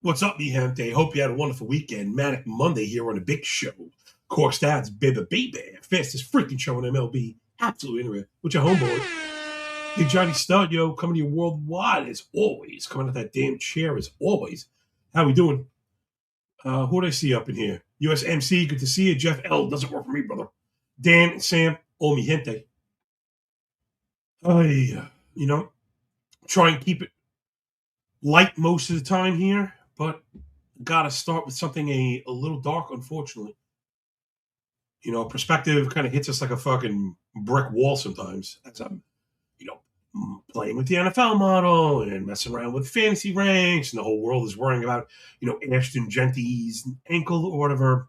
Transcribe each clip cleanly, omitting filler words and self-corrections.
What's up, mi gente? Hope you had a wonderful weekend. Manic Monday here on a big show. Corked Stats, baby. Fastest freaking show in MLB. Absolutely anywhere. With your homeboy, Big Johnny Stud, yo, coming to you worldwide as always. Coming out that damn chair as always. How we doing? Who do I see up in here? USMC, good to see you. Jeff L, doesn't work for me, brother. Dan and Sam, all mi gente. Try and keep it light most of the time here, but gotta start with something a little dark, unfortunately. Perspective kind of hits us like a fucking brick wall sometimes as I'm, playing with the NFL model and messing around with fantasy ranks, and the whole world is worrying about, Ashton Genty's ankle or whatever.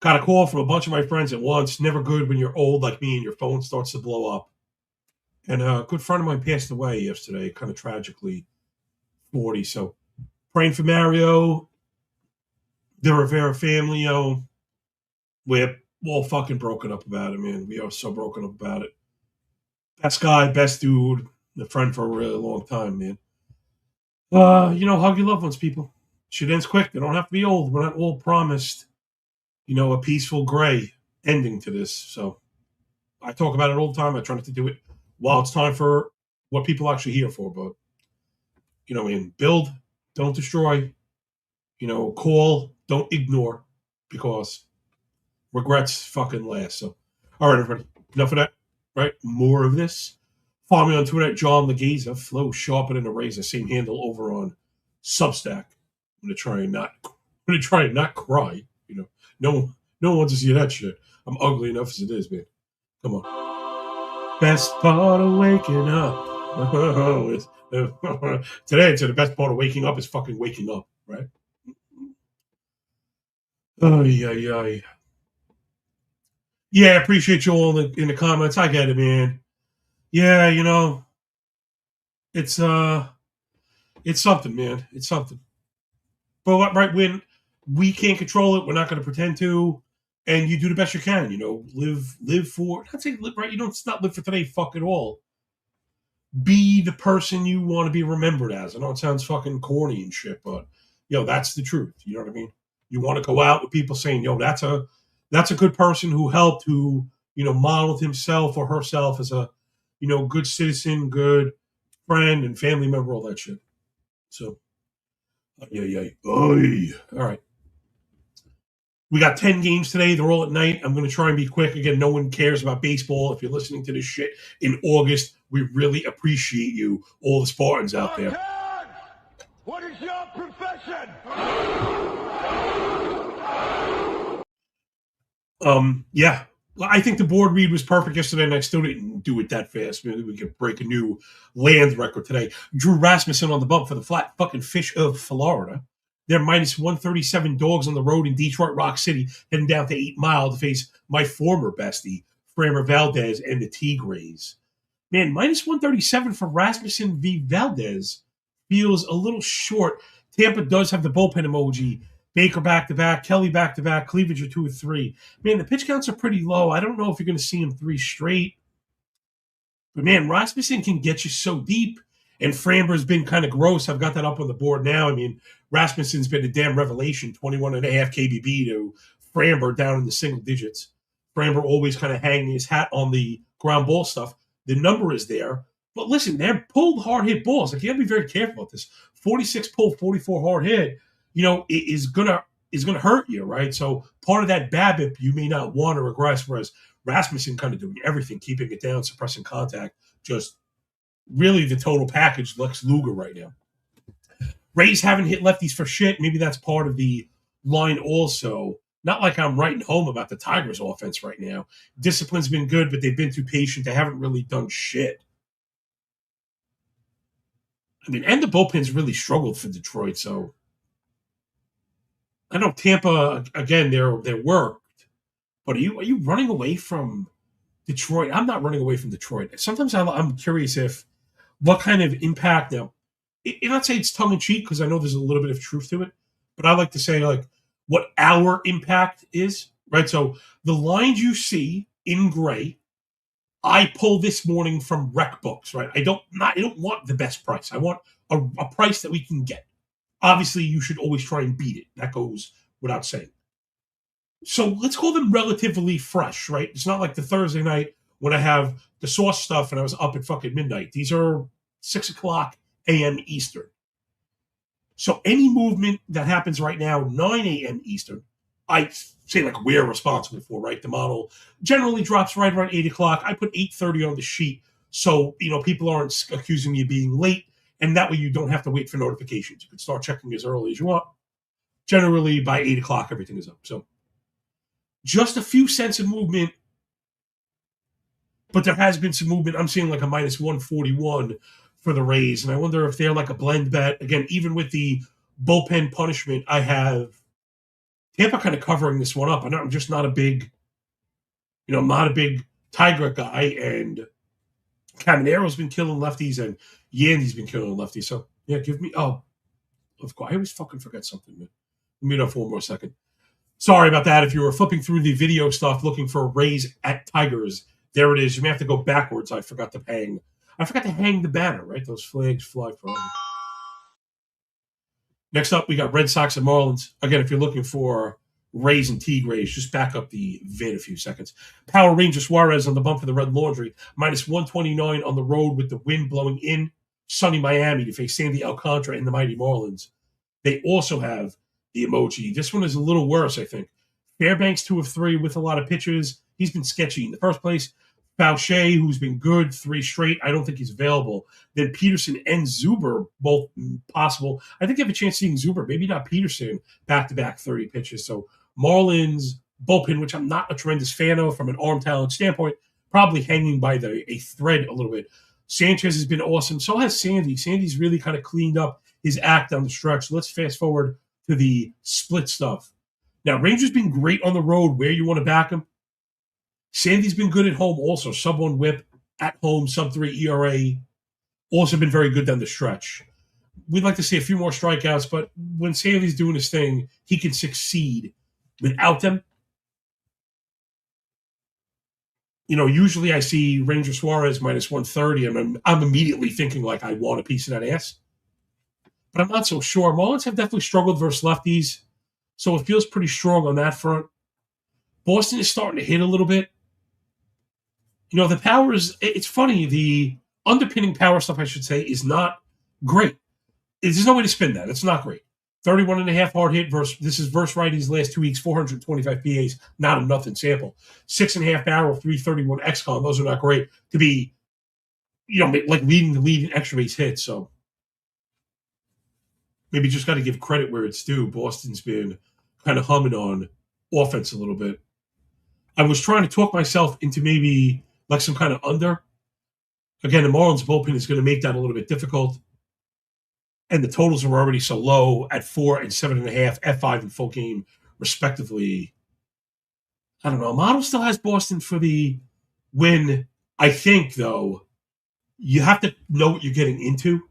Got a call from a bunch of my friends at once. Never good when you're old like me and your phone starts to blow up. And a good friend of mine passed away yesterday, kind of tragically, 40. So praying for Mario, the Rivera family, we're all fucking broken up about it, man. We are so broken up about it. Best guy, best dude, a friend for a really long time, man. Hug your loved ones, people. Shit ends quick. They don't have to be old. We're not all promised, a peaceful gray ending to this. So I talk about it all the time. I try not to do it while it's time for what people are actually here for. But, build, don't destroy, call, don't ignore, because regrets fucking last. So, all right, everybody, enough of that, right? More of this. Follow me on Twitter at John Legaza, flow sharper than a razor, same handle over on Substack. I'm gonna try and not cry. No one wants to see that shit. I'm ugly enough as it is, man. Come on. Best part of waking up. Today, the best part of waking up is fucking waking up, right? Yeah, I appreciate you all in the comments. I get it, man. Yeah, it's something, man. It's something. But right when we can't control it, we're not going to pretend to, and you do the best you can. Live for. Not say live right. You don't not live for today. Fuck it all. Be the person you want to be remembered as. I know it sounds fucking corny and shit, but that's the truth. You know what I mean? You want to go out with people saying, that's a good person who helped, who modeled himself or herself as a good citizen, good friend and family member, all that shit. So, all right. We got 10 games today. They're all at night. I'm going to try and be quick. Again, no one cares about baseball. If you're listening to this shit in August, we really appreciate you, all the Spartans out there. What is your profession? Yeah. I think the board read was perfect yesterday, and I still didn't do it that fast. Maybe we could break a new land record today. Drew Rasmussen on the bump for the Flat fucking Fish of Florida. They're minus 137 dogs on the road in Detroit Rock City, heading down to 8 Mile to face my former bestie, Framber Valdez and the Tigres. Man, minus 137 for Rasmussen v. Valdez feels a little short. Tampa does have the bullpen emoji. Baker back-to-back, Kelly back-to-back, Cleavage are 2 or 3. Man, the pitch counts are pretty low. I don't know if you're going to see him 3 straight. But, man, Rasmussen can get you so deep. And Framber's been kind of gross. I've got that up on the board now. I mean, Rasmussen's been a damn revelation, 21.5 KBB to Framber down in the single digits. Framber always kind of hanging his hat on the ground ball stuff. The number is there. But listen, they're pulled hard hit balls. Like, you got to be very careful about this. 46 pull, 44 hard hit. It is gonna hurt you, right? So part of that BABIP you may not want to regress, whereas Rasmussen kind of doing everything, keeping it down, suppressing contact, just really the total package, Lex Luger right now. Rays haven't hit lefties for shit. Maybe that's part of the line also. Not like I'm writing home about the Tigers offense right now. Discipline's been good, but they've been too patient. They haven't really done shit. I mean, and the bullpen's really struggled for Detroit, so I know Tampa, again, they're worked, but are you running away from Detroit? I'm not running away from Detroit. Sometimes I'm curious what kind of impact now. I'm not saying it's tongue-in-cheek because I know there's a little bit of truth to it, but I like to say like what our impact is, right? So the lines you see in gray, I pulled this morning from rec books, right? I don't want the best price. I want a price that we can get. Obviously, you should always try and beat it. That goes without saying. So let's call them relatively fresh, right? It's not like the Thursday night when I have the sauce stuff and I was up at fucking midnight. These are 6 o'clock a.m. Eastern. So any movement that happens right now, 9 a.m. Eastern, I say like we're responsible for, right? The model generally drops right around 8 o'clock. I put 8:30 on the sheet so, people aren't accusing me of being late, and that way you don't have to wait for notifications. You can start checking as early as you want. Generally, by 8 o'clock, everything is up. So just a few cents of movement, but there has been some movement. I'm seeing like a minus 141 for the Rays, and I wonder if they're like a blend bet. Again, even with the bullpen punishment, I have Tampa kind of covering this one up. I'm just not a big, I'm not a big Tiger guy, and Camanero's been killing lefties, and Yandy's been killing lefties. So, yeah, give me, of course, I always fucking forget something, man. Let me know for one more second. Sorry about that. If you were flipping through the video stuff looking for Rays at Tigers, there it is. You may have to go backwards. I forgot to hang the banner, right? Those flags fly forever. Next up, we got Red Sox and Marlins. Again, if you're looking for Rays and Tigres, just back up the vid a few seconds. Power Ranger Suarez on the bump for the Red Laundry. Minus 129 on the road with the wind blowing in. Sunny Miami to face Sandy Alcantara and the mighty Marlins. They also have the emoji. This one is a little worse, I think. Fairbanks 2 of 3 with a lot of pitches. He's been sketchy in the first place. Fauché, who's been good, 3 straight. I don't think he's available. Then Peterson and Zuber, both possible. I think you have a chance seeing Zuber, maybe not Peterson, back-to-back 30 pitches. So Marlins bullpen, which I'm not a tremendous fan of from an arm talent standpoint, probably hanging by a thread a little bit. Sanchez has been awesome. So has Sandy. Sandy's really kind of cleaned up his act down the stretch. Let's fast forward to the split stuff. Now, Rangers been great on the road where you want to back him. Sandy's been good at home also. Sub-1 whip at home, sub-3 ERA. Also been very good down the stretch. We'd like to see a few more strikeouts, but when Sandy's doing his thing, he can succeed. Without them, usually I see Ranger Suarez minus 130, and I'm immediately thinking like I want a piece of that ass. But I'm not so sure. Marlins have definitely struggled versus lefties, so it feels pretty strong on that front. Boston is starting to hit a little bit. The power is, it's funny, the underpinning power stuff, I should say, is not great. There's no way to spin that. It's not great. 31.5 hard hit this is versus righties last 2 weeks, 425 PAs, not a nothing sample. 6.5 barrel, 331 XCOM, those are not great to be, like leading the lead in extra base hits. So maybe just got to give credit where it's due. Boston's been kind of humming on offense a little bit. I was trying to talk myself into maybe like some kind of under. Again, the Marlins bullpen is going to make that a little bit difficult. And the totals are already so low at 4 and 7.5, F5 and full game, respectively. I don't know. Model still has Boston for the win. I think, though, you have to know what you're getting into.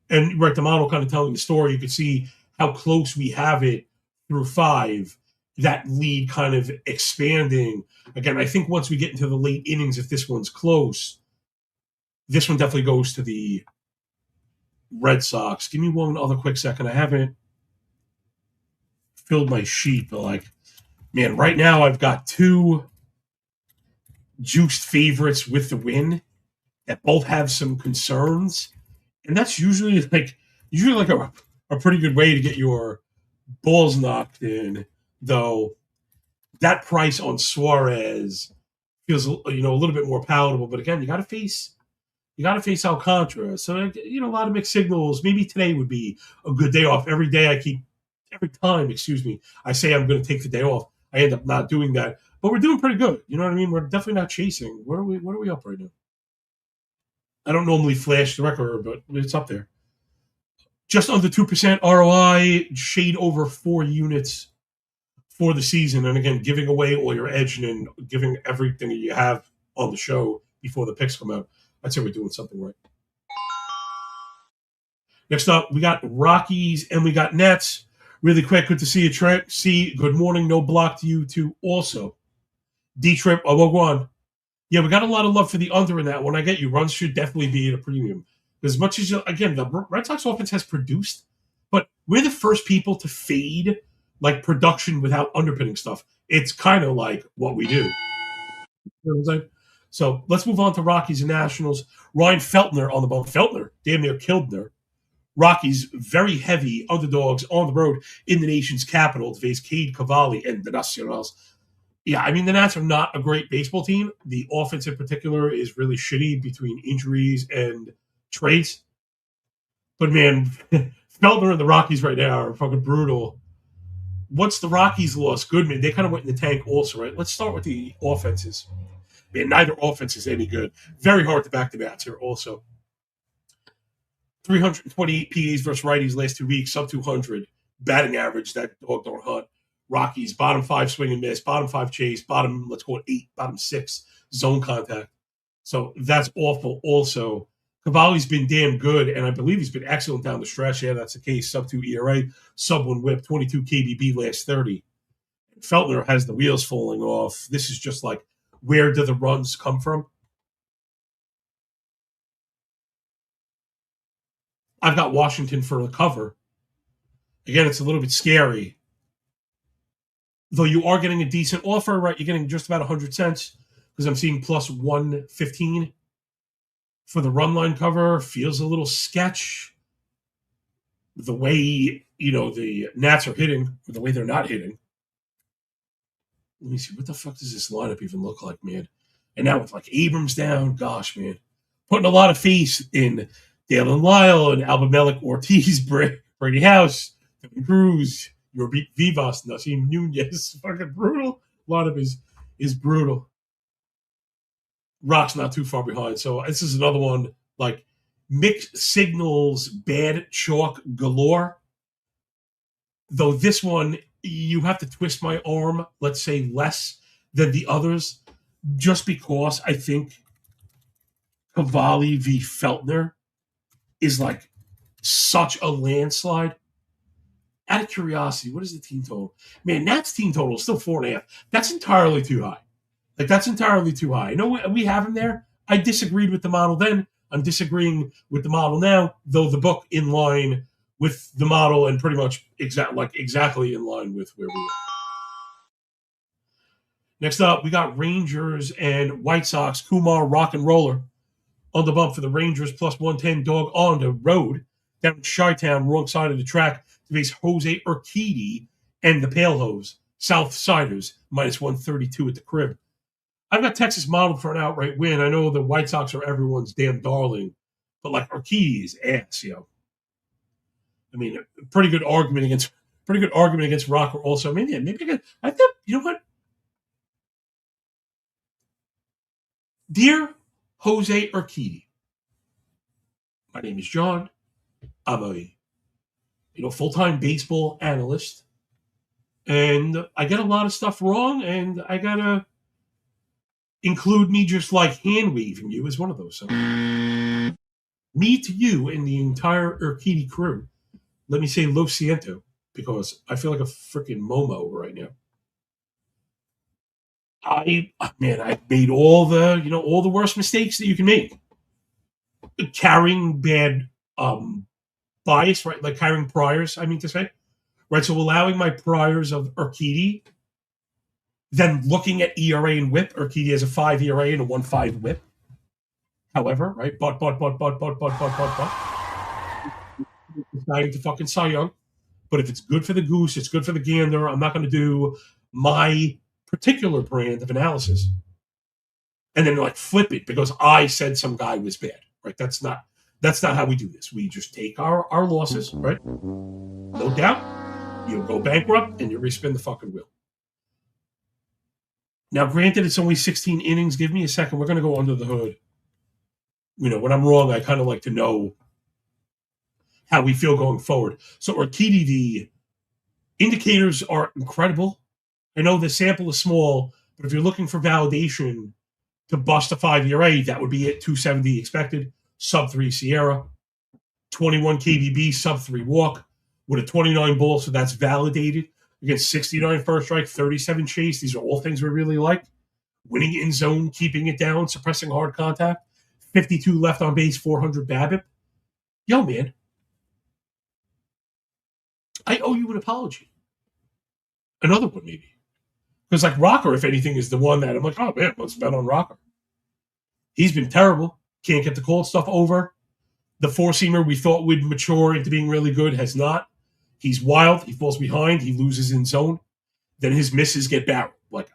And right, the model kind of telling the story, you can see how close we have it through 5. That lead kind of expanding. Again, I think once we get into the late innings, if this one's close, this one definitely goes to the Red Sox. Give me one other quick second. I haven't filled my sheet, but man, right now I've got 2 juiced favorites with the win that both have some concerns. And that's usually like a pretty good way to get your balls knocked in. Though that price on Suarez feels a little bit more palatable, but again, you got to face Alcantara. So a lot of mixed signals. Maybe today would be a good day off. Every time I say I'm going to take the day off, I end up not doing that. But we're doing pretty good. You know what I mean? We're definitely not chasing. What are we up right now? I don't normally flash the record, but it's up there. Just under 2% ROI, shade over 4 units for the season. And again, giving away all your edge and giving everything that you have on the show before the picks come out. I'd say we're doing something right. Next up, we got Rockies and we got Nets. Really quick, good to see you, Trent. Good morning, no block to you too also. D-Trip, Oboguan. Yeah, we got a lot of love for the under in that one. I get you. Runs should definitely be at a premium. As much as, again, the Red Sox offense has produced, but we're the first people to fade like production without underpinning stuff. It's kind of like what we do. You know what I'm saying? So let's move on to Rockies and Nationals. Ryan Feltner on the bump. Feltner damn near killed there. Rockies very heavy underdogs on the road in the nation's capital to face Cade Cavalli and the Nacionals. Yeah, I mean, the Nats are not a great baseball team. The offense in particular is really shitty between injuries and trades. But man, Feltner and the Rockies right now are fucking brutal. What's the Rockies' loss? Goodman, they kind of went in the tank also, right? Let's start with the offenses. Man, neither offense is any good. Very hard to back the bats here also. 328 PAs versus righties last 2 weeks, sub 200. Batting average, that dog don't hunt. Rockies, bottom 5 swing and miss, bottom 5 chase, bottom, let's call it 8, bottom 6 zone contact. So that's awful also. Cavalli's been damn good, and I believe he's been excellent down the stretch. Yeah, that's the case. Sub 2 ERA, sub 1 whip, 22 KBB last 30. Feltner has the wheels falling off. This is just like, where do the runs come from? I've got Washington for the cover. Again, it's a little bit scary. Though you are getting a decent offer, right? You're getting just about 100 cents because I'm seeing plus 115 for the run line cover. Feels a little sketch. The way, the Nats are hitting, or the way they're not hitting. Let me see. What the fuck does this lineup even look like, man? And now with like Abrams down, gosh, man. Putting a lot of faith in Dalen Lyle and Albert Ortiz, Brady House, Cruz, your Vivas, Nasim Nunez. Fucking brutal. A lot of is brutal. Rock's not too far behind. So this is another one like mixed signals, bad chalk galore. Though this one, you have to twist my arm, let's say less than the others, just because I think Cavalli v. Feltner is like such a landslide. Out of curiosity, what is the team total? Man, Nat's team total is still 4.5. That's entirely too high. Like, that's entirely too high. I know we have him there. I disagreed with the model then. I'm disagreeing with the model now, though the book in line with the model and pretty much exactly in line with where we are. Next up, we got Rangers and White Sox. Kumar Rock and Roller on the bump for the Rangers, plus 110 dog on the road down in Chi-Town, wrong side of the track to face Jose Urquidy and the Pale Hose. South Siders, minus 132 at the crib. I've got Texas modeled for an outright win. I know the White Sox are everyone's damn darling, but like Urquidy is ass, I mean, pretty good argument against Rocker also. Maybe I think, you know what? Dear Jose Urquidy, my name is John. I'm a full-time baseball analyst, and I get a lot of stuff wrong, and I gotta include me just like hand-waving you as one of those. So, me to you and the entire Urquidy crew, let me say Lo Siento, because I feel like a freaking Momo right now. I made all the worst mistakes that you can make. Carrying bad bias, right? Like carrying priors, I mean to say. Right, so allowing my priors of Urquidy, then looking at ERA and whip. Urquidy has a 5 ERA and a 1.5 whip. However, right, but. It's not even fucking Cy Young. But if it's good for the goose, it's good for the gander. I'm not going to do my particular brand of analysis and then like flip it because I said some guy was bad. Right? That's not how we do this. We just take our losses, right? No doubt. You'll go bankrupt and you respin the fucking wheel. Now, granted, it's only 16 innings. Give me a second. We're going to go under the hood. When I'm wrong, I kind of like to know how we feel going forward. So Urquidy, the indicators are incredible. I know the sample is small, but if you're looking for validation to bust a 5 ERA, that would be at 270 expected, sub 3 Sierra, 21 KBB, sub 3 walk, with a 29 ball, so that's validated. Against 69 first strike, 37 chase. These are all things we really like. Winning in zone, keeping it down, suppressing hard contact, 52 left on base, 400 BABIP. Yo, man. I owe you an apology. Another one, maybe. Because, like, Rocker, if anything, is the one that I'm like, oh, man, let's bet on Rocker. He's been terrible. Can't get the cold stuff over. The four-seamer we thought would mature into being really good has not. He's wild. He falls behind. He loses in zone. Then his misses get barreled. Like,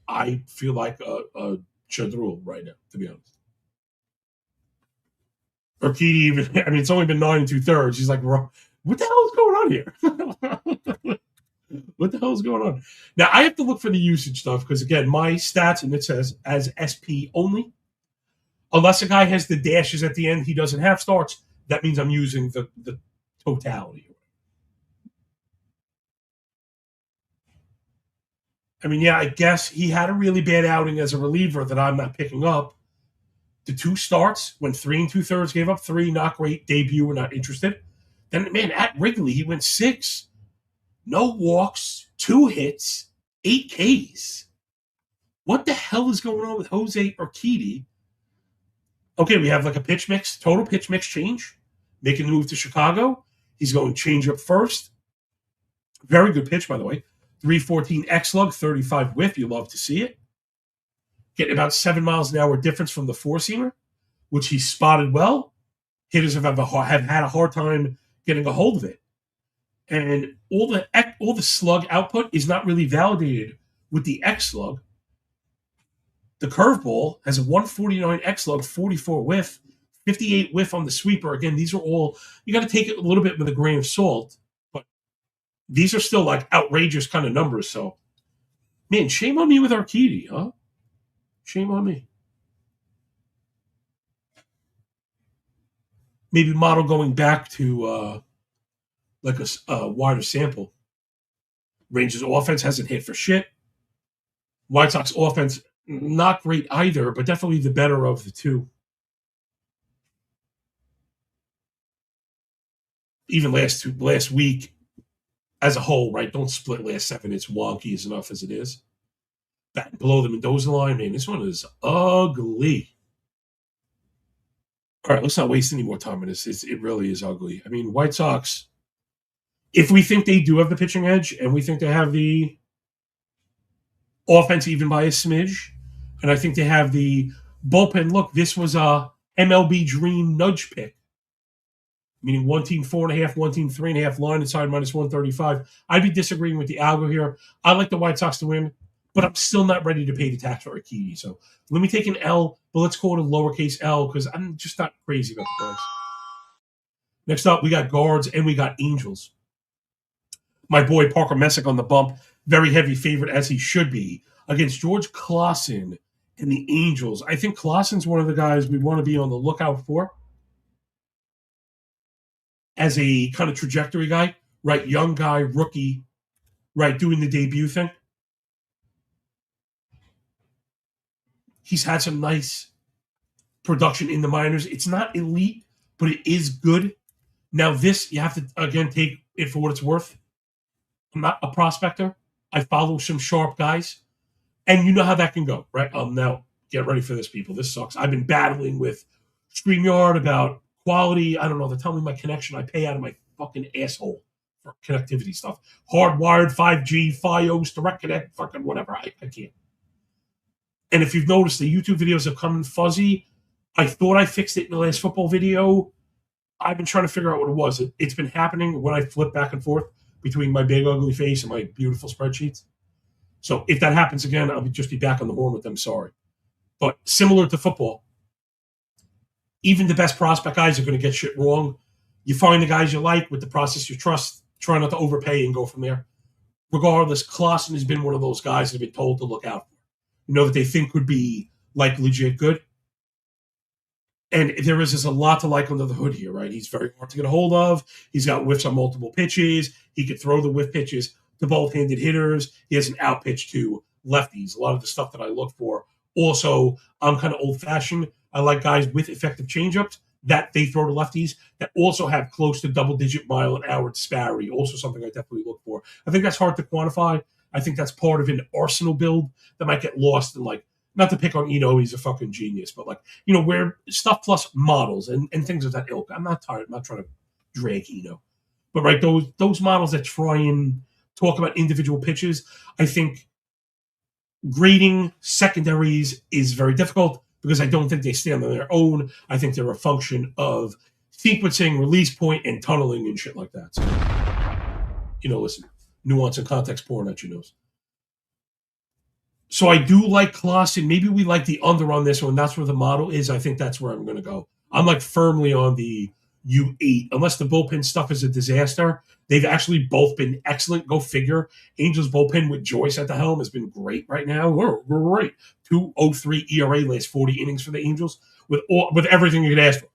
I feel like a chadrul right now, to be honest. Urquidy even, I mean, it's only been 9 2/3. He's like, what the hell is going on here? What the hell is going on? Now, I have to look for the usage stuff because, again, my stats, and it says as SP only. Unless a guy has the dashes at the end, he doesn't have starts. That means I'm using the totality. I mean, yeah, I guess he had a really bad outing as a reliever that I'm not picking up. The 2 starts, went 3 2/3, gave up 3, not great. Debut, we're not interested. Then, man, at Wrigley, he went 6. No walks, 2 hits, 8 Ks. What the hell is going on with Jose Urquidy? Okay, we have like a pitch mix, total pitch mix change, making the move to Chicago. He's going change up first. Very good pitch, by the way. 314 X-Lug, 35 whiff. You love to see it. Getting about 7 miles an hour difference from the four-seamer, which he spotted well. Hitters have had a hard time getting a hold of it. And all the slug output is not really validated with the X-Lug. The curveball has a 149 X-Lug, 44 whiff, 58 whiff on the sweeper. Again, these are all, you got to take it a little bit with a grain of salt, but these are still like outrageous kind of numbers. So, man, shame on me with Urquidy, huh? Shame on me. Maybe model going back to like a wider sample. Rangers offense hasn't hit for shit. White Sox offense, not great either, but definitely the better of the two. Even last week as a whole, right? Don't split last 7. It's wonky as enough as it is. Back below the Mendoza line, man, this one is ugly. All right, let's not waste any more time on this. It really is ugly. I mean, White Sox, if we think they do have the pitching edge and we think they have the offense even by a smidge, and I think they have the bullpen. Look, this was a MLB dream nudge pick, meaning one team 4.5, one team 3.5, line inside minus 135. I'd be disagreeing with the algo here. I like the White Sox to win, but I'm still not ready to pay the tax for Urquidy. So let me take an L, but let's call it a lowercase L because I'm just not crazy about the price. Next up, we got guards and we got Angels. My boy Parker Messick on the bump, very heavy favorite as he should be against George Clausen and the Angels. I think Clausen's one of the guys we want to be on the lookout for as a kind of trajectory guy, right? Young guy, rookie, right? Doing the debut thing. He's had some nice production in the minors. It's not elite, but it is good. Now, this, you have to, again, take it for what it's worth. I'm not a prospector. I follow some sharp guys. And you know how that can go, right? Now, get ready for this, people. This sucks. I've been battling with StreamYard about quality. I don't know. They're telling me my connection. I pay out of my fucking asshole for connectivity stuff. Hardwired, 5G, Fios, Direct Connect, fucking whatever. I can't. And if you've noticed, the YouTube videos have come in fuzzy. I thought I fixed it in the last football video. I've been trying to figure out what it was. It's been happening when I flip back and forth between my big, ugly face and my beautiful spreadsheets. So if that happens again, I'll just be back on the horn with them. Sorry. But similar to football, even the best prospect guys are going to get shit wrong. You find the guys you like with the process you trust, try not to overpay and go from there. Regardless, Clausen has been one of those guys that have been told to look out for. You know, that they think would be like legit good. And there is just a lot to like under the hood here, right? He's very hard to get a hold of. He's got whiffs on multiple pitches. He could throw the whiff pitches to both-handed hitters. He has an out pitch to lefties, a lot of the stuff that I look for. Also, I'm kind of old-fashioned. I like guys with effective changeups that they throw to lefties that also have close to double-digit mile-an-hour disparity, also something I definitely look for. I think that's hard to quantify. I think that's part of an arsenal build that might get lost in, like, not to pick on Eno, he's a fucking genius, but, like, you know, where stuff plus models and things of that ilk. I'm not tired. I'm not trying to drag Eno. But right, those models that try and talk about individual pitches, I think grading secondaries is very difficult because I don't think they stand on their own. I think they're a function of sequencing, release point, and tunneling and shit like that. So, listen, nuance and context pouring at your nose. So I do like Clausen. Maybe we like the under on this one. That's where the model is. I think that's where I'm going to go. I'm like firmly on the U8. Unless the bullpen stuff is a disaster, they've actually both been excellent. Go figure. Angels bullpen with Joyce at the helm has been great right now. We're great. 2.03 ERA last 40 innings for the Angels with everything you could ask for.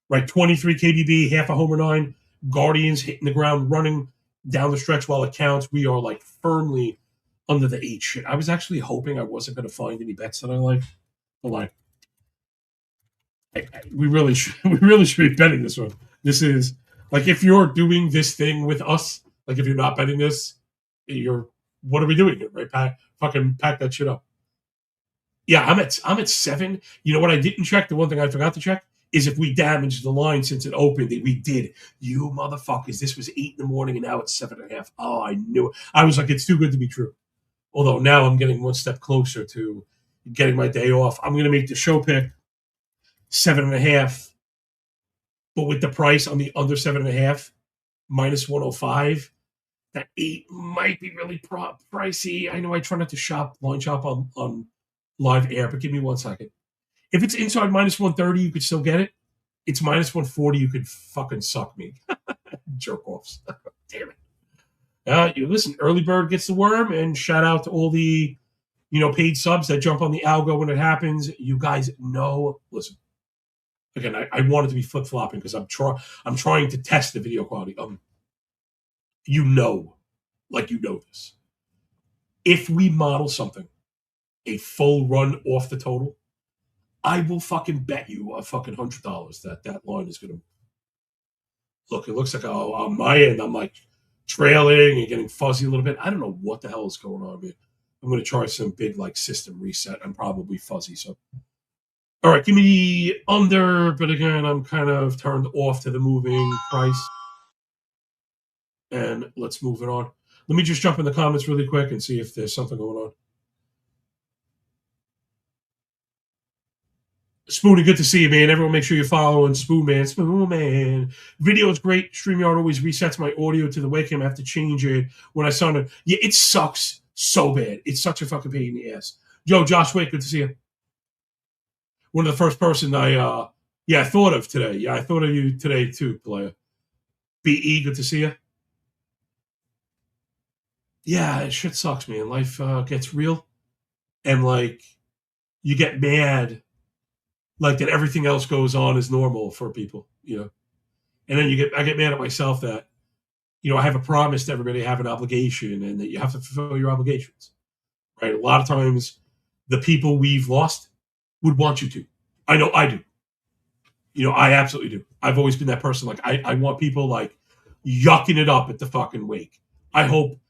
Right, 23 KBB, half a homer 9. Guardians hitting the ground running down the stretch while it counts. We are like firmly under the 8 shit. I was actually hoping I wasn't going to find any bets that I like. But we really should be betting this one. This is like if you're doing this thing with us, like if you're not betting this, what are we doing here, right? Fucking pack that shit up. Yeah, I'm at 7. You know what I didn't check? The one thing I forgot to check is if we damaged the line since it opened. We did. You motherfuckers. This was 8 in the morning and now it's 7.5. Oh, I knew it. I was like, it's too good to be true. Although now I'm getting one step closer to getting my day off. I'm going to make the show pick 7.5, but with the price on the under 7.5, minus 105, that 8 might be really pricey. I know I try not to line shop on live air, but give me 1 second. If it's inside minus 130, you could still get it. It's minus 140, you could fucking suck me. Jerk offs. Damn it. You listen, early bird gets the worm, and shout out to all the, paid subs that jump on the algo when it happens. You guys know. Listen, again, I want it to be flip flopping because I'm trying to test the video quality. This. If we model something, a full run off the total, I will fucking bet you a fucking $100 that line is going to look. It looks like on my end, I'm like trailing and getting fuzzy a little bit. I don't know what the hell is going on here. I'm going to try some big like system reset. I'm probably fuzzy. So, all right, give me the under. But again, I'm kind of turned off to the moving price. And let's move it on. Let me just jump in the comments really quick and see if there's something going on. Spoony, good to see you, man. Everyone make sure you're following Spoon Man. Video is great. StreamYard always resets my audio to the webcam. I have to change it when I sound it. Yeah, it sucks so bad. It's such a fucking pain in the ass. Yo, Josh Wake, good to see you. One of the first person I thought of today. Yeah, I thought of you today too, player. BE, good to see you. Yeah, it shit sucks, man. Life gets real. And like, you get mad like that everything else goes on as normal for people, And then I get mad at myself that, I have a promise to everybody, I have an obligation, and that you have to fulfill your obligations, right? A lot of times the people we've lost would want you to. I know I do. I absolutely do. I've always been that person. Like I want people like yucking it up at the fucking wake. I hope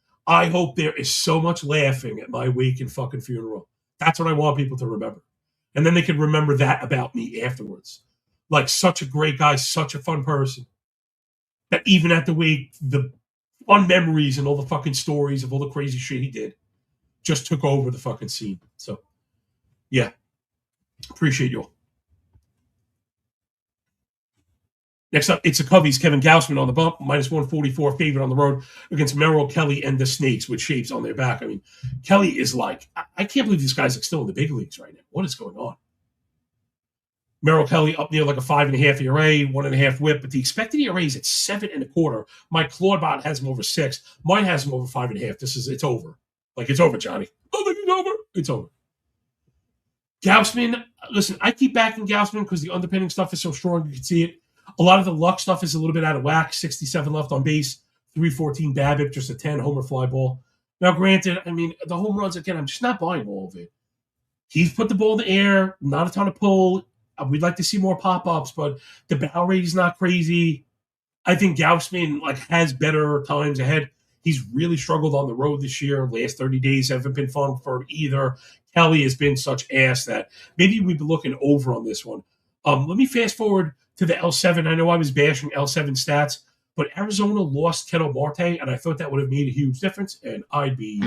there is so much laughing at my wake and fucking funeral. That's what I want people to remember. And then they can remember that about me afterwards. Like, such a great guy, such a fun person. That even at the wake, the fun memories and all the fucking stories of all the crazy shit he did just took over the fucking scene. So, yeah. Appreciate you all. Next up, it's the Cubbies. Kevin Gausman on the bump, minus 144 favorite on the road against Merrill Kelly and the Snakes with shapes on their back. I mean, Kelly is like, I can't believe this guy's like still in the big leagues right now. What is going on? Merrill Kelly up near like a 5.5 ERA, 1.5 WHIP, but the expected ERA is at 7.25. My Claudbot has him over 6. Mine has him over 5.5. It's over. Like, it's over, Johnny. Oh, it's over. It's over. Gausman, listen, I keep backing Gausman because the underpinning stuff is so strong. You can see it. A lot of the luck stuff is a little bit out of whack. 67 left on base, 314 BABIP, just a 10 homer fly ball. Now, granted, I mean, the home runs, again, I'm just not buying all of it. He's put the ball in the air, not a ton of pull. We'd like to see more pop-ups, but the barrel rate is not crazy. I think Gausman has better times ahead. He's really struggled on the road this year. Last 30 days haven't been fun for him either. Kelly has been such ass that maybe we'd be looking over on this one. Let me fast forward to the L7. I know I was bashing L7 stats. But Arizona lost Ketel Marte, and I thought that would have made a huge difference, and I'd be,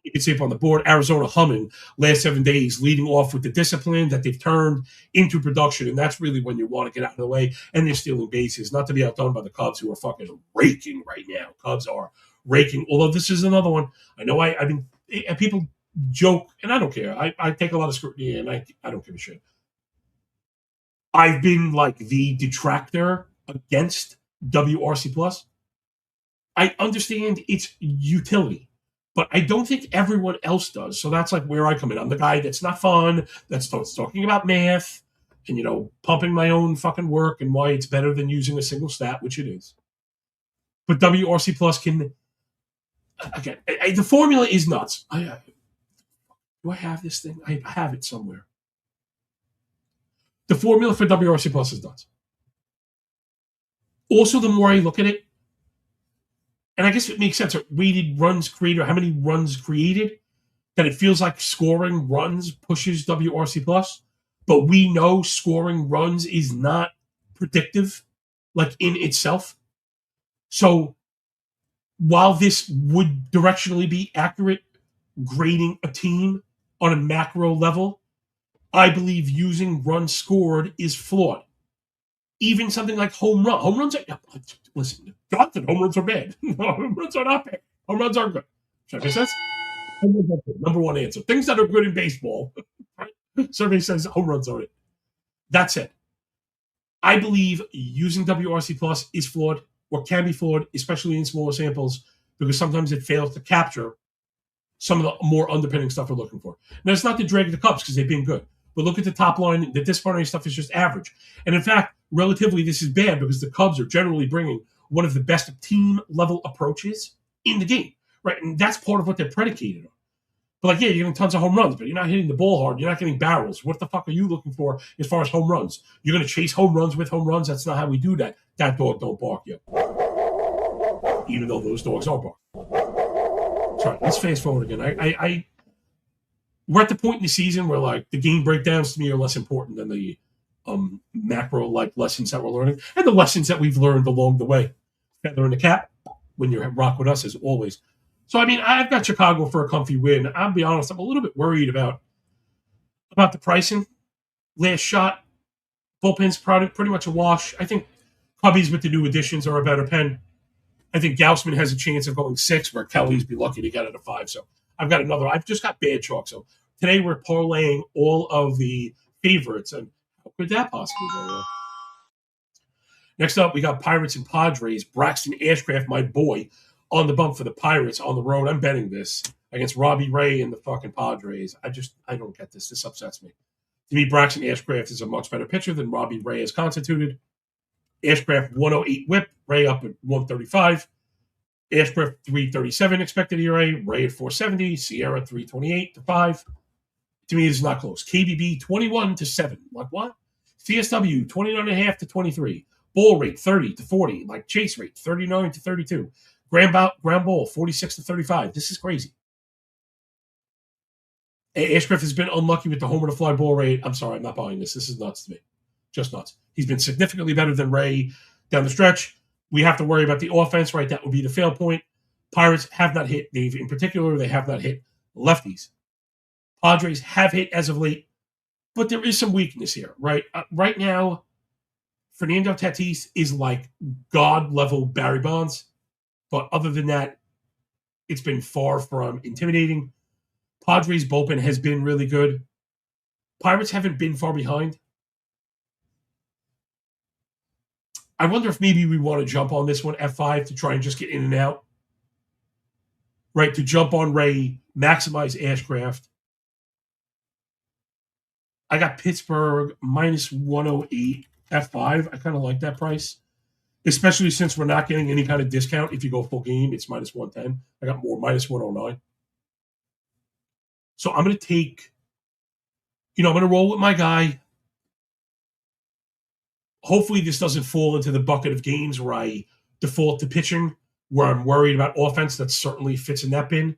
you can see up on the board, Arizona humming last 7 days, leading off with the discipline that they've turned into production, and that's really when you want to get out of the way, and they're stealing bases, not to be outdone by the Cubs, who are fucking raking right now. Cubs are raking, although this is another one. I know I've been, people joke, and I don't care. I take a lot of scrutiny, and I don't give a shit. I've been like the detractor against WRC Plus. I understand its utility, but I don't think everyone else does. So that's like where I come in. I'm the guy that's not fun, that starts talking about math and, pumping my own fucking work and why it's better than using a single stat, which it is. But WRC Plus can, again, the formula is nuts. Do I have this thing? I have it somewhere. The formula for WRC Plus is nuts. Also, the more I look at it, and I guess it makes sense, weighted runs created, or how many runs created, that it feels like scoring runs pushes WRC Plus. But we know scoring runs is not predictive, like in itself. So while this would directionally be accurate grading a team on a macro level, I believe using runs scored is flawed. Even something like home run. Home runs are, listen, Johnson, home runs are bad. Home runs are not bad. Home runs are good. Should I make sense? Number one answer. Things that are good in baseball. Right? Survey says home runs are it. That's it. I believe using WRC Plus is flawed, or can be flawed, especially in smaller samples, because sometimes it fails to capture some of the more underpinning stuff we're looking for. Now, it's not to drag the Cubs because they've been good. But look at the top line. The disciplinary stuff is just average. And in fact, relatively, this is bad because the Cubs are generally bringing one of the best team-level approaches in the game, right? And that's part of what they're predicated on. But like, yeah, you're getting tons of home runs, but you're not hitting the ball hard. You're not getting barrels. What the fuck are you looking for as far as home runs? You're going to chase home runs with home runs? That's not how we do that. That dog don't bark yet. Even though those dogs are barking. Sorry, let's fast forward again. We're at the point in the season where like the game breakdowns to me are less important than the macro like lessons that we're learning and the lessons that we've learned along the way. Feather in the cap when you rock with us as always. So I mean, I've got Chicago for a comfy win. I'll be honest, I'm a little bit worried about the pricing. Last shot, bullpen's pretty much a wash. I think Cubbies with the new additions are a better pen. I think Gausman has a chance of going 6, where Kelly's be lucky to get it a 5. So I've got another. I've just got bad chalk. So today we're parlaying all of the favorites, and how could that possibly go wrong? Next up, we got Pirates and Padres. Braxton Ashcraft, my boy, on the bump for the Pirates on the road. I'm betting this against Robbie Ray and the fucking Padres. I don't get this. This upsets me. To me, Braxton Ashcraft is a much better pitcher than Robbie Ray is constituted. Ashcraft 108 whip, Ray up at 135. Ashcraft 337 expected ERA, Ray at 470, Sierra 328 to 5. To me, it's not close. KBB 21 to 7. Like what? CSW 29.5 to 23. Ball rate 30 to 40. Like chase rate 39 to 32. Ground ball 46 to 35. This is crazy. Ashcraft has been unlucky with the homer to fly ball rate. I'm sorry, I'm not buying this. This is nuts to me. Just nuts. He's been significantly better than Ray down the stretch. We have to worry about the offense, right? That would be the fail point. Pirates have not hit, Dave. In particular, they have not hit lefties. Padres have hit as of late, but there is some weakness here, right? Right now, Fernando Tatis is like God-level Barry Bonds, but other than that, it's been far from intimidating. Padres' bullpen has been really good. Pirates haven't been far behind. I wonder if maybe we want to jump on this one, F5, to try and just get in and out. Right, to jump on Ray, maximize Ashcraft. I got Pittsburgh minus 108 F5. I kind of like that price, especially since we're not getting any kind of discount. If you go full game, it's minus 110. I got more, minus 109. So I'm going to take, I'm going to roll with my guy. Hopefully this doesn't fall into the bucket of games where I default to pitching, where I'm worried about offense. That certainly fits in that bin.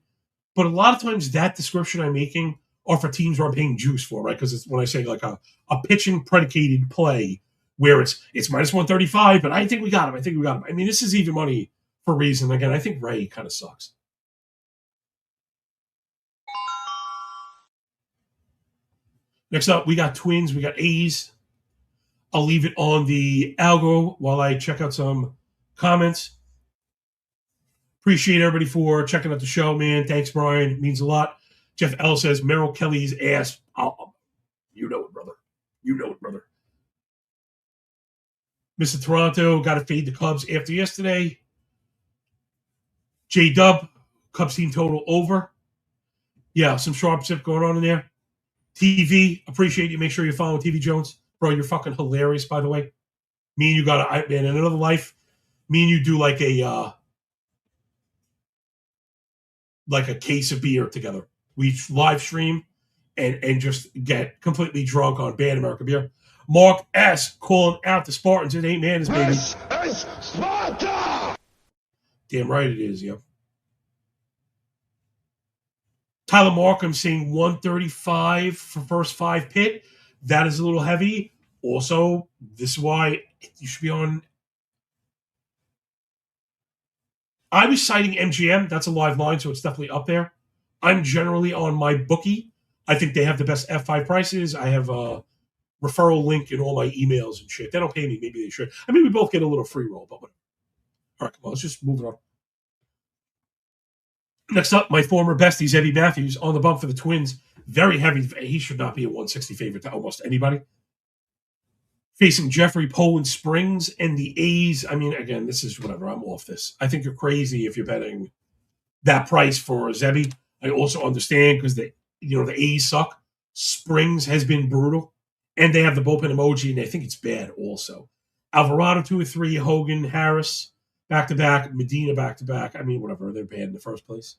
But a lot of times that description I'm making are for teams where I'm paying juice for, right? Because it's when I say like a pitching predicated play, where it's minus 135, but I think we got him. I mean, this is even money for a reason. Again, I think Ray kind of sucks. Next up, we got Twins. We got A's. I'll leave it on the algo while I check out some comments. Appreciate everybody for checking out the show, man. Thanks, Brian. It means a lot. Jeff L says, Merrill Kelly's ass. Oh, you know it, brother. You know it, brother. Mr. Toronto got to fade the Cubs after yesterday. J-Dub, Cubs team total over. Yeah, some sharp zip going on in there. TV, appreciate you. Make sure you follow TV Jones. Bro, you're fucking hilarious, by the way. Me and you got to, man, in another life, me and you do like a case of beer together. We live stream and just get completely drunk on Bad American beer. Mark S. calling out the Spartans. It ain't man, it's baby. This is Sparta! Damn right it is, yo. Tyler Markham saying 135 for first 5 pit. That is a little heavy. Also, this is why you should be on. I was citing MGM. That's a live line, so it's definitely up there. I'm generally on my bookie. I think they have the best F5 prices. I have a referral link in all my emails and shit. They don't pay me. Maybe they should. I mean, we both get a little free roll, but whatever. All right, come on. Let's just move it on. Next up, my former besties, Eddie Matthews, on the bump for the Twins. Very heavy. He should not be a 160 favorite to almost anybody. Facing Jeffrey Poland Springs and the A's. I mean, again, this is whatever. I'm off this. I think you're crazy if you're betting that price for Zebby. I also understand because the A's suck. Springs has been brutal. And they have the bullpen emoji, and I think it's bad also. Alvarado 2 or 3, Hogan, Harris, back-to-back, Medina back-to-back. I mean, whatever. They're bad in the first place.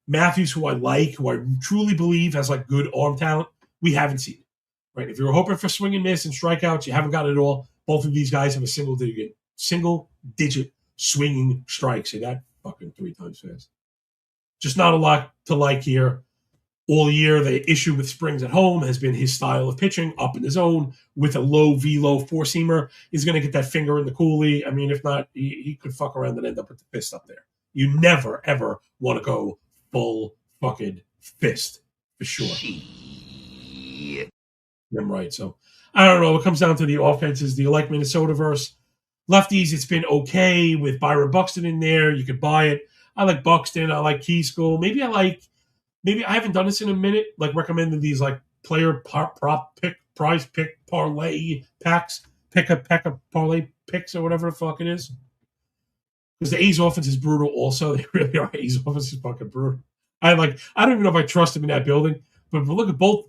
Matthews, who I like, who I truly believe has like good arm talent, we haven't seen it. Right? If you're hoping for swing and miss and strikeouts, you haven't got it all. Both of these guys have a single-digit swinging strike. Say that fucking 3 times fast. Just not a lot to like here. All year, the issue with Springs at home has been his style of pitching, up in the zone with a low velo four-seamer. He's going to get that finger in the coolie. I mean, if not, he could fuck around and end up with the fist up there. You never, ever want to go full fucking fist, for sure. Shit. I'm right. So, I don't know. It comes down to the offenses. Do you like Minnesota versus lefties? It's been okay with Byron Buxton in there. You could buy it. I like Buxton. I like Keyschool. Maybe I haven't done this in a minute, like recommending these like player prop pick, prize pick, parlay packs, pick a parlay picks or whatever the fuck it is. Because the A's offense is brutal also. They really are. A's offense is fucking brutal. I don't even know if I trust him in that building. But look at both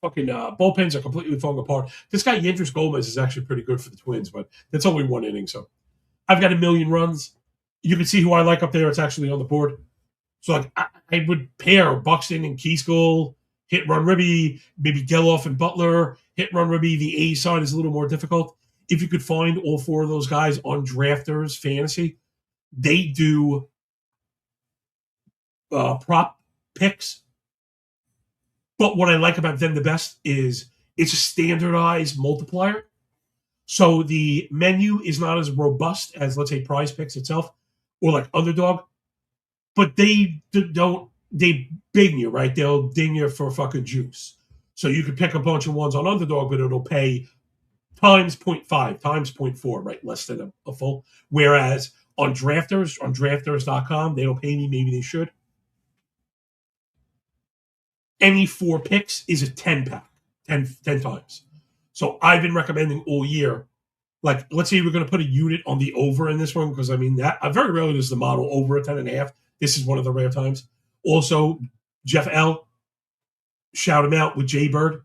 fucking bullpens are completely falling apart. This guy, Yendris Gomez, is actually pretty good for the Twins, but that's only 1 inning. So I've got 1 million runs. You can see who I like up there. It's actually on the board. So like I would pair Buxton and Keyschool, hit run Ribby, maybe Geloff and Butler, hit run Ribby. The A side is a little more difficult. If you could find all 4 of those guys on Drafters Fantasy, they do prop picks. But what I like about them the best is it's a standardized multiplier. So the menu is not as robust as, let's say, Prize Picks itself or like Underdog. But they bing you, right? They'll ding you for fucking juice. So you could pick a bunch of ones on Underdog, but it'll pay times 0.5, times 0.4, right? Less than a full. Whereas on drafters.com, they don't pay me. Maybe they should. Any 4 picks is a 10-pack, 10 times. So I've been recommending all year, like, let's say we're going to put a unit on the over in this one, because, I mean, that very rarely does the model over a 10.5. This is one of the rare times. Also, Jeff L., shout him out with Jay Bird.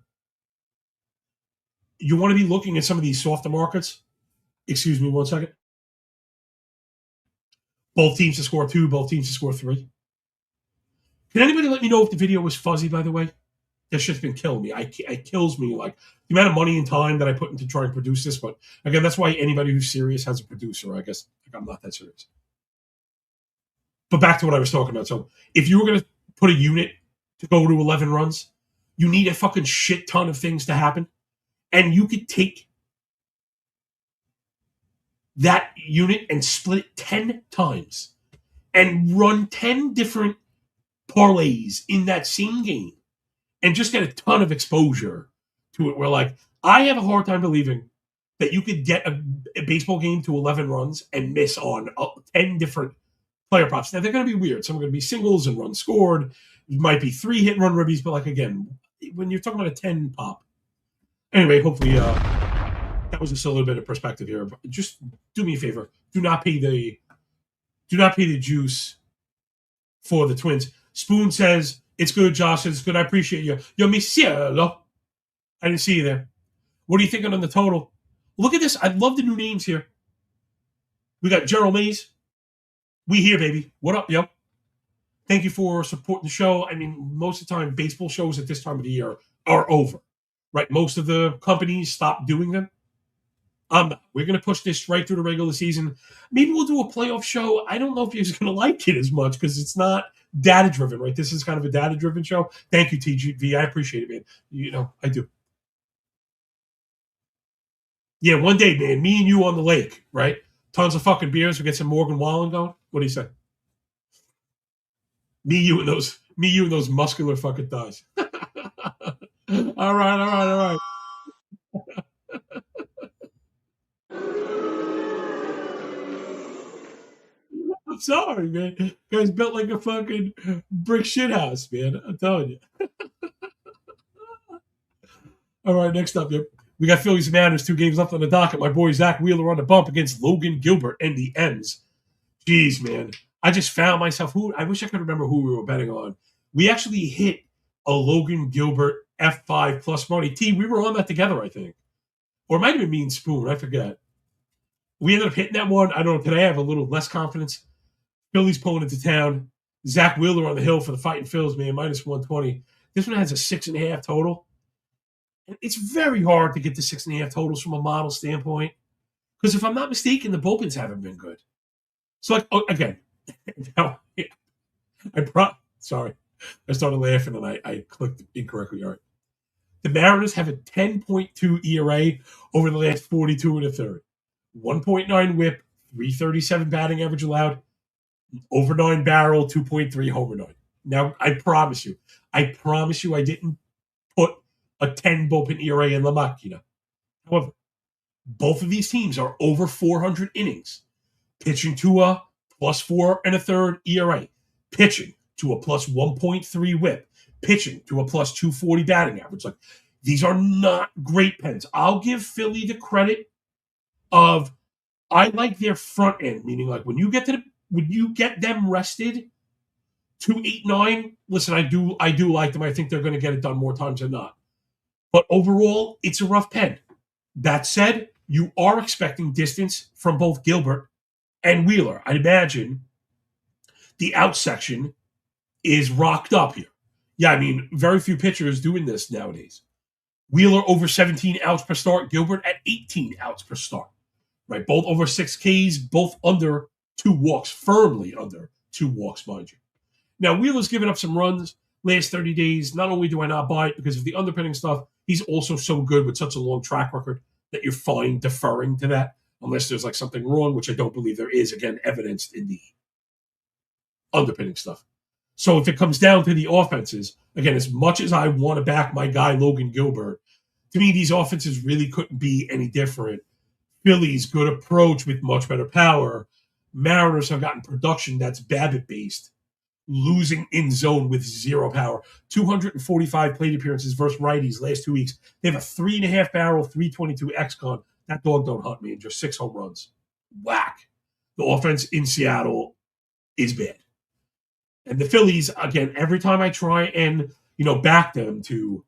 You want to be looking at some of these softer markets. Excuse me 1 second. Both teams to score 2, both teams to score 3. Can anybody let me know if the video was fuzzy, by the way? That shit's been killing me. It kills me, like, the amount of money and time that I put into trying to produce this. But, again, that's why anybody who's serious has a producer. I guess I'm not that serious. But back to what I was talking about. So if you were going to put a unit to go to 11 runs, you need a fucking shit ton of things to happen. And you could take that unit and split it 10 times and run 10 different parlays in that same game and just get a ton of exposure to it. Where, like, I have a hard time believing that you could get a baseball game to 11 runs and miss on 10 different player props. Now, they're going to be weird. Some are going to be singles and runs scored. It might be 3 hit run ribbies, but, like, again, when you're talking about a 10 pop. Anyway, hopefully that was just a little bit of perspective here. But just do me a favor. Do not pay the juice for the Twins. Spoon says, it's good. Josh says, it's good. I appreciate you. Yo, mi cielo. I didn't see you there. What are you thinking on the total? Look at this. I love the new names here. We got Gerald Mays. We here, baby. What up, yo? Thank you for supporting the show. I mean, most of the time, baseball shows at this time of the year are over, right? Most of the companies stop doing them. We're going to push this right through the regular season. Maybe we'll do a playoff show. I don't know if you're going to like it as much because it's not data-driven, right? This is kind of a data-driven show. Thank you, TGV. I appreciate it, man. You know, I do. Yeah, one day, man, me and you on the lake, right? Tons of fucking beers. We get some Morgan Wallen going. What do you say? Me, you, and those muscular fucking thighs. All right. I'm sorry, man. Guy's built like a fucking brick shit house, man. I'm telling you. All right, next up, yep. We got Phillies and Mariners, 2 games left on the docket. My boy Zach Wheeler on the bump against Logan Gilbert and the M's. Jeez, man. I just found myself I wish I could remember who we were betting on. We actually hit a Logan Gilbert F5 plus money. T, we were on that together, I think. Or it might have been me and Spoon. I forget. We ended up hitting that one. I don't know. Today I have a little less confidence. Phillies pulling into town. Zach Wheeler on the hill for the Fighting Phils, man, minus 120. This one has a 6.5 total. It's very hard to get the 6.5 totals from a model standpoint because if I'm not mistaken, the bullpens haven't been good. So, like, again, sorry, I started laughing and I clicked incorrectly. All right, the Mariners have a 10.2 ERA over the last 42 and a third, 1.9 WHIP, 337 batting average allowed, over 9 barrel, 2.3 homer 9. Now, I promise you, I didn't put a 10 bullpen ERA in La Machina. However, both of these teams are over 400 innings, pitching to a plus 4 and a third ERA, pitching to a plus 1.3 WHIP, pitching to a plus 240 batting average. Like, these are not great pens. I'll give Philly the credit of I like their front end, meaning like when you get them rested 2-8-9. Listen, I do like them. I think they're going to get it done more times than not. But overall, it's a rough pen. That said, you are expecting distance from both Gilbert and Wheeler. I'd imagine the out section is rocked up here. Yeah, I mean, very few pitchers doing this nowadays. Wheeler over 17 outs per start, Gilbert at 18 outs per start. Right, both over 6 Ks, both under 2 walks, firmly under 2 walks, mind you. Now, Wheeler's given up some runs last 30 days. Not only do I not buy it because of the underpinning stuff, he's also so good with such a long track record that you're fine deferring to that unless there's like something wrong, which I don't believe there is, again, evidenced in the underpinning stuff. So if it comes down to the offenses, again, as much as I want to back my guy Logan Gilbert, to me, these offenses really couldn't be any different. Phillies, good approach with much better power. Mariners have gotten production that's BABIP-based, losing in zone with 0 power. 245 plate appearances versus righties last 2 weeks. They have a 3.5 barrel, 322 xCon. That dog don't hunt me, and just 6 home runs. Whack. The offense in Seattle is bad. And the Phillies, again, every time I try and, back them to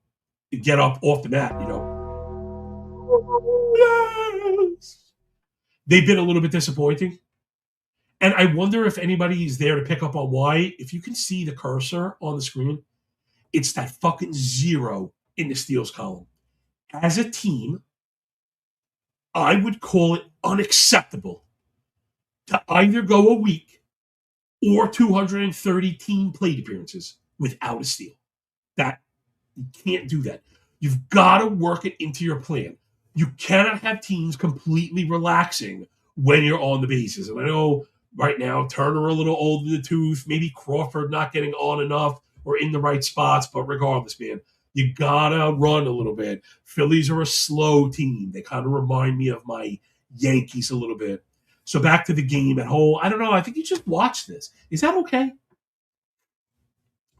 get up off the mat, yes, they've been a little bit disappointing. And I wonder if anybody is there to pick up on why. If you can see the cursor on the screen, it's that fucking 0 in the steals column. As a team, I would call it unacceptable to either go a week or 230 team plate appearances without a steal. That you can't do that. You've got to work it into your plan. You cannot have teams completely relaxing when you're on the bases. And I know right now Turner a little old in the tooth, maybe Crawford not getting on enough or in the right spots, but regardless, man, you gotta run a little bit. Phillies are a slow team. They kind of remind me of my Yankees a little bit. So back to the game at whole. I don't know. I think you just watch this. Is that okay?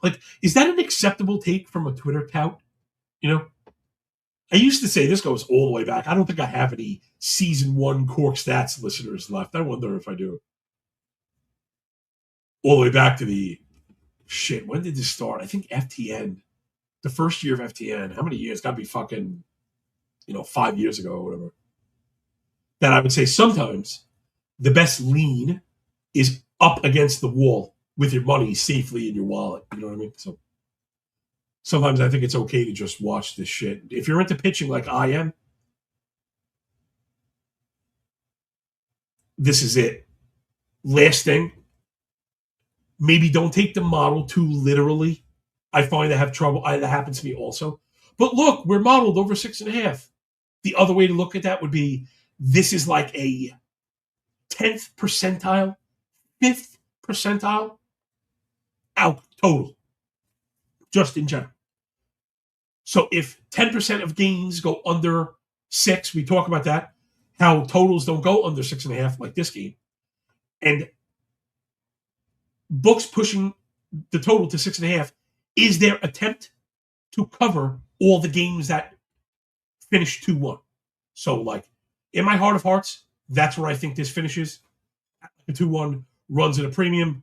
Like, is that an acceptable take from a Twitter tout? You know, I used to say this goes all the way back. I don't think I have any season 1 Corked Stats listeners left. I wonder if I do. All the way back to the shit. When did this start? I think FTN. The first year of FTN. How many years? Got to be fucking, 5 years ago or whatever. That I would say sometimes the best lean is up against the wall with your money safely in your wallet. You know what I mean? So sometimes I think it's okay to just watch this shit. If you're into pitching like I am, this is it. Last thing, maybe don't take the model too literally. I find I have trouble. That happens to me also. But look, we're modeled over 6.5. The other way to look at that would be this is like a 10th percentile, 5th percentile out total, just in general. So if 10% of gains go under 6, we talk about that, how totals don't go under 6.5 like this game. And books pushing the total to 6.5 is their attempt to cover all the games that finish 2-1. So, like, in my heart of hearts, that's where I think this finishes. The 2-1 runs at a premium,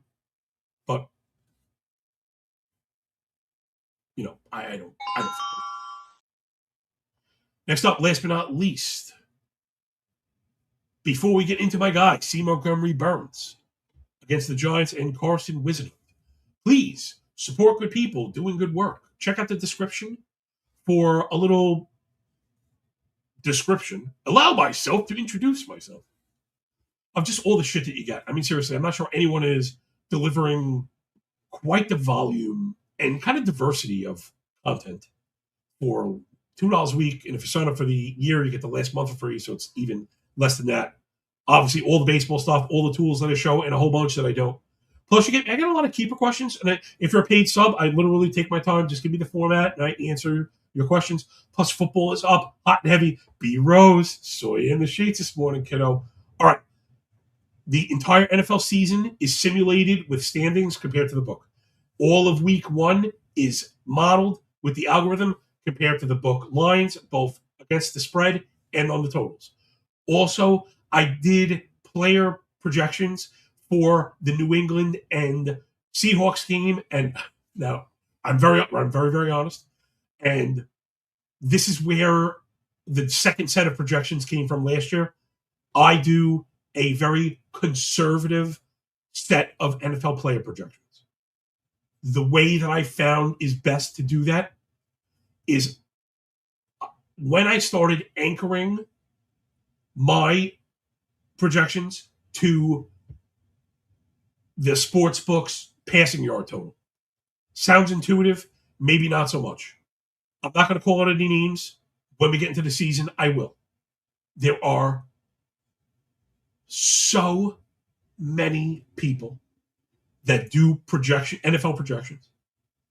but I don't. Next up, last but not least, before we get into my guy, C. Montgomery Burns against the Giants and Carson Wizard, please support good people doing good work. Check out the description for a little description. Allow myself to introduce myself of just all the shit that you get. I mean, seriously, I'm not sure anyone is delivering quite the volume and kind of diversity of content for $2 a week. And if you sign up for the year, you get the last month for free. So it's even less than that. Obviously, all the baseball stuff, all the tools that I show, and a whole bunch that I don't. Plus, I get a lot of keeper questions. And if you're a paid sub, I literally take my time. Just give me the format, and I answer your questions. Plus, football is up, hot and heavy. B. Rose, saw you in the sheets this morning, kiddo. All right. The entire NFL season is simulated with standings compared to the book. All of week 1 is modeled with the algorithm compared to the book lines, both against the spread and on the totals. Also, I did player projections for the New England and Seahawks game, and now I'm very, very honest. And this is where the second set of projections came from last year. I do a very conservative set of NFL player projections. The way that I found is best to do that is when I started anchoring my projections to the sports books passing yard total. Sounds intuitive, maybe not so much. I'm not going to call out any names. When we get into the season, I will. There are so many people that do NFL projections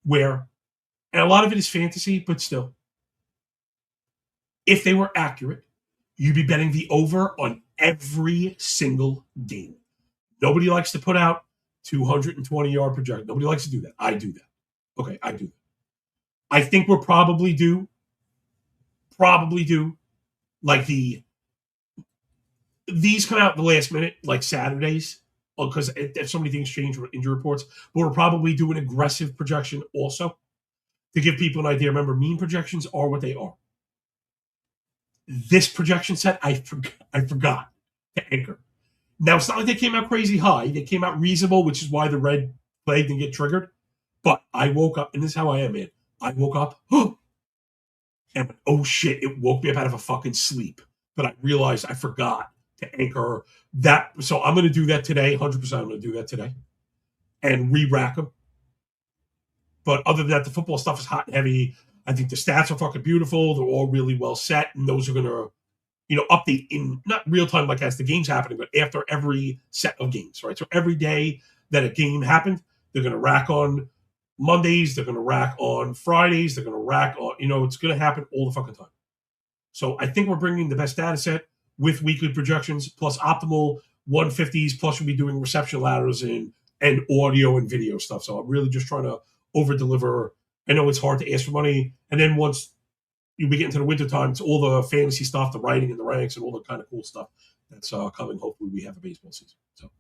where, and a lot of it is fantasy, but still, if they were accurate, you'd be betting the over on every single game. Nobody likes to put out 220-yard projection. Nobody likes to do that. I do that. Okay, I do that. I think we're probably due, like these come out the last minute, like Saturdays, because if so many things change with injury reports, but we're probably doing aggressive projection also to give people an idea. Remember, mean projections are what they are. This projection set, I forgot to anchor. Now, it's not like they came out crazy high. They came out reasonable, which is why the red flag didn't get triggered. But I woke up, and this is how I am, man. I woke up, and oh shit, it woke me up out of a fucking sleep. But I realized I forgot to anchor that. So I'm going to do that today. 100% I'm going to do that today and re-rack them. But other than that, the football stuff is hot and heavy. I think the stats are fucking beautiful. They're all really well set, and those are going to update in not real time like as the game's happening, but after every set of games, right? So every day that a game happened, they're going to rack on Mondays, they're going to rack on Fridays, they're going to rack on, it's going to happen all the fucking time. So I think we're bringing the best data set with weekly projections plus optimal 150s, plus we'll be doing reception ladders and audio and video stuff. So I'm really just trying to over deliver. I know it's hard to ask for money. And then once we get into the wintertime, it's all the fantasy stuff, the writing and the ranks and all the kind of cool stuff that's coming. Hopefully we have a baseball season. So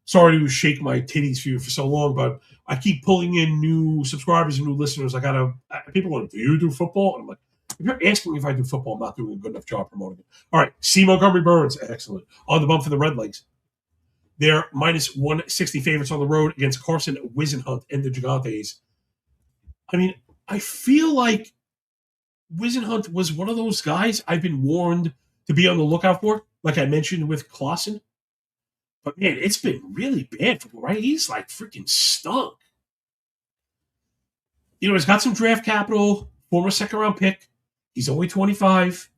sorry to shake my titties for you for so long, but I keep pulling in new subscribers and new listeners. People want to, do you do football? And I'm like, if you're asking me if I do football, I'm not doing a good enough job promoting it. All right, C. Montgomery Burns, excellent. On the bump for the Red Legs. They're minus 160 favorites on the road against Carson Whisenhunt and the Gigantes. I mean, I feel like Whisenhunt was one of those guys I've been warned to be on the lookout for, like I mentioned with Clausen. But man, it's been really bad for him, right? He's like freaking stunk. He's got some draft capital, former second-round pick. He's only 25.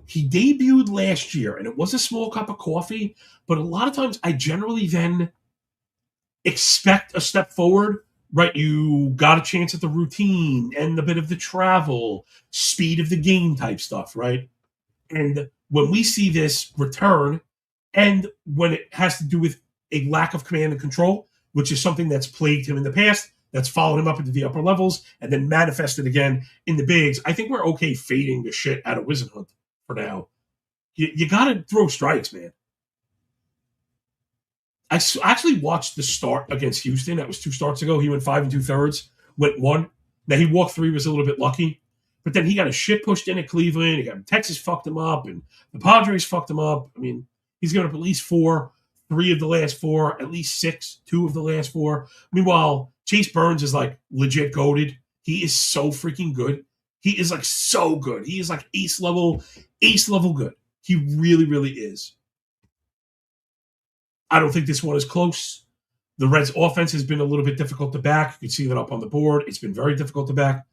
He debuted last year, and it was a small cup of coffee, but a lot of times I generally then expect a step forward, right? You got a chance at the routine and a bit of the travel, speed of the game type stuff, right? And when we see this return, and when it has to do with a lack of command and control, which is something that's plagued him in the past, that's followed him up into the upper levels, and then manifested again in the bigs, I think we're okay fading the shit out of Whisenhunt for now. You got to throw strikes, man. I actually watched the start against Houston. That was 2 starts ago. He went 5 2/3, went 1. Now, he walked 3, was a little bit lucky. But then he got a shit pushed in at Cleveland. Texas fucked him up, and the Padres fucked him up. I mean, he's given up at least 4, 3 of the last 4, at least 6, 2 of the last 4. Meanwhile, Chase Burns is like legit goated. He is so freaking good. He is like so good. He is like ace level good. He really, really is. I don't think this one is close. The Reds' offense has been a little bit difficult to back. You can see that up on the board. It's been very difficult to back.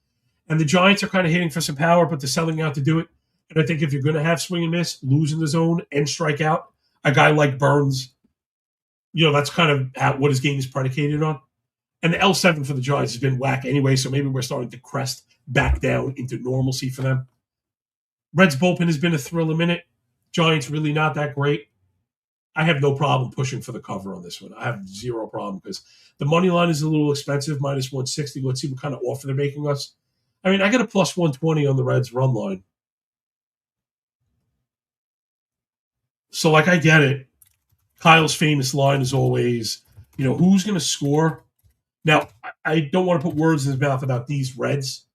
And the Giants are kind of hitting for some power, but they're selling out to do it. And I think if you're going to have swing and miss, lose in the zone, and strike out, a guy like Burns, that's kind of what his game is predicated on. And the L7 for the Giants has been whack anyway, so maybe we're starting to crest back down into normalcy for them. Reds' bullpen has been a thrill a minute. Giants really not that great. I have no problem pushing for the cover on this one. I have zero problem because the money line is a little expensive, minus 160. Let's see what kind of offer they're making us. I mean, I got a plus 120 on the Reds run line. So, like, I get it. Kyle's famous line is always, who's going to score? Now, I don't want to put words in his mouth about these Reds.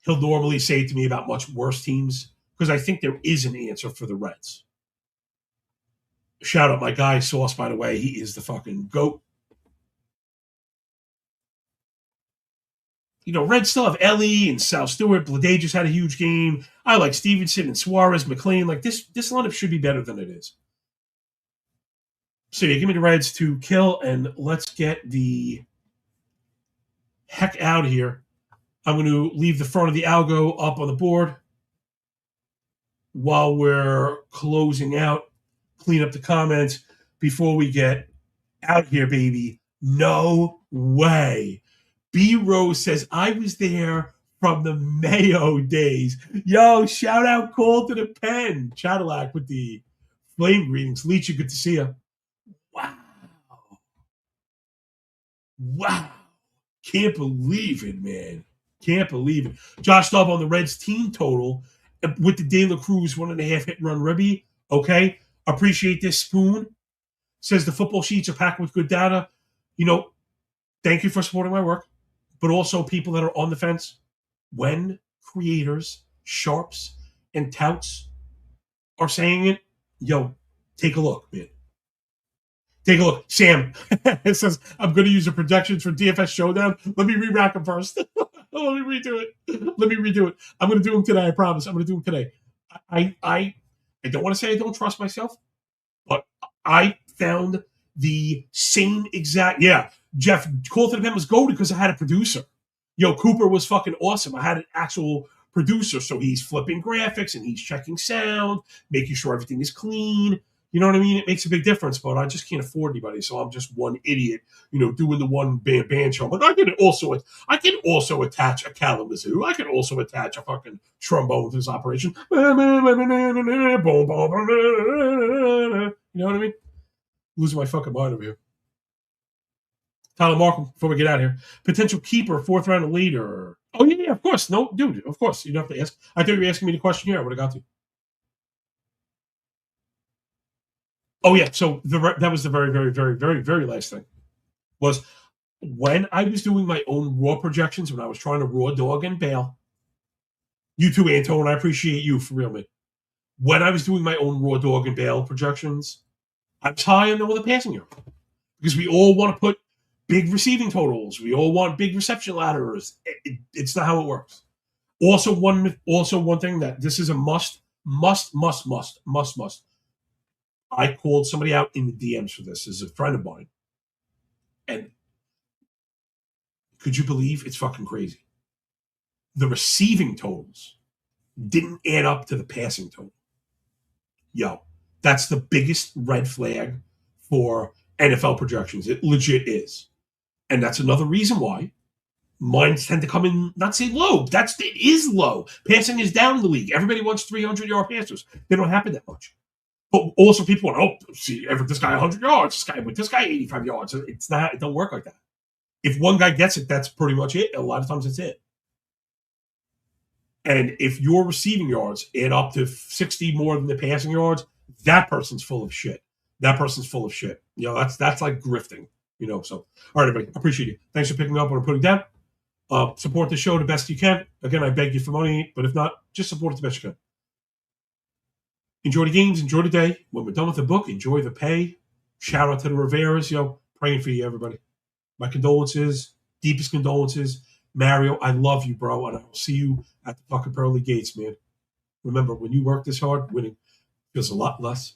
He'll normally say to me about much worse teams because I think there is an answer for the Reds. Shout out my guy, Sauce, by the way. He is the fucking GOAT. Reds still have Ellie and Sal Stewart. Blade just had a huge game. I like Stevenson and Suarez, McLean. Like, this lineup should be better than it is. So, give me the Reds to kill, and let's get the heck out of here. I'm going to leave the front of the Algo up on the board while we're closing out. Clean up the comments before we get out here, baby. No way. B. Rose says, I was there from the Mayo days. Yo, shout out Call to the Pen. Cadillac with the flame greetings. Leachy, good to see you. Wow. Can't believe it, man. Can't believe it. Josh Stubb on the Reds team total with the De La Cruz 1.5 hit run ribby. Okay. Appreciate this, Spoon. Says the football sheets are packed with good data. Thank you for supporting my work. But also people that are on the fence. When creators, sharps, and touts are saying it, take a look, man. Take a look. Sam, it says, I'm going to use the projections for DFS Showdown. Let me re-rack them first. Let me redo it. I'm going to do them today, I promise. I'm going to do them today. I don't want to say I don't trust myself, but I found the same exact, Jeff, Call to the Pen was gold because I had a producer. Cooper was fucking awesome. I had an actual producer, so he's flipping graphics and he's checking sound, making sure everything is clean. You know what I mean? It makes a big difference, but I just can't afford anybody, so I'm just one idiot, doing the one band show. But I can also attach a Kalamazoo. I can also attach a fucking trombone to this operation. You know what I mean? Losing my fucking mind over here. Tyler Markham, before we get out of here, potential keeper, 4th round leader. Oh yeah, of course. No, dude, of course. You don't have to ask. I thought you were asking me the question here. I would have got to. Oh yeah, so that was the very, very, very, very, very last thing. Was when I was doing my own raw projections, when I was trying to raw dog and bail. You too, Anton. I appreciate you for real, man. When I was doing my own raw dog and bail projections, I was high on all the passing yards because we all want to put big receiving totals. We all want big reception ladders. It's not how it works. Also, one thing that this is a must. I called somebody out in the DMs for this. This is a friend of mine. And could you believe it's fucking crazy? The receiving totals didn't add up to the passing total. Yo, that's the biggest red flag for NFL projections. It legit is. And that's another reason why mine tend to come in, not say low. It is low. Passing is down in the league. Everybody wants 300-yard passers. They don't happen that much. But also people want, see, this guy 100 yards, this guy 85 yards. It don't work like that. If one guy gets it, that's pretty much it. A lot of times it's it. And if your receiving yards add up to 60 more than the passing yards, that person's full of shit. That's like grifting, So, all right, everybody, I appreciate you. Thanks for picking up what I'm putting down. Support the show the best you can. Again, I beg you for money, but if not, just support it the best you can. Enjoy the games, enjoy the day. When we're done with the book, enjoy the pay. Shout out to the Riveras, praying for you, everybody. My condolences, deepest condolences. Mario, I love you, bro, and I will see you at the fucking pearly gates, man. Remember, when you work this hard, winning feels a lot less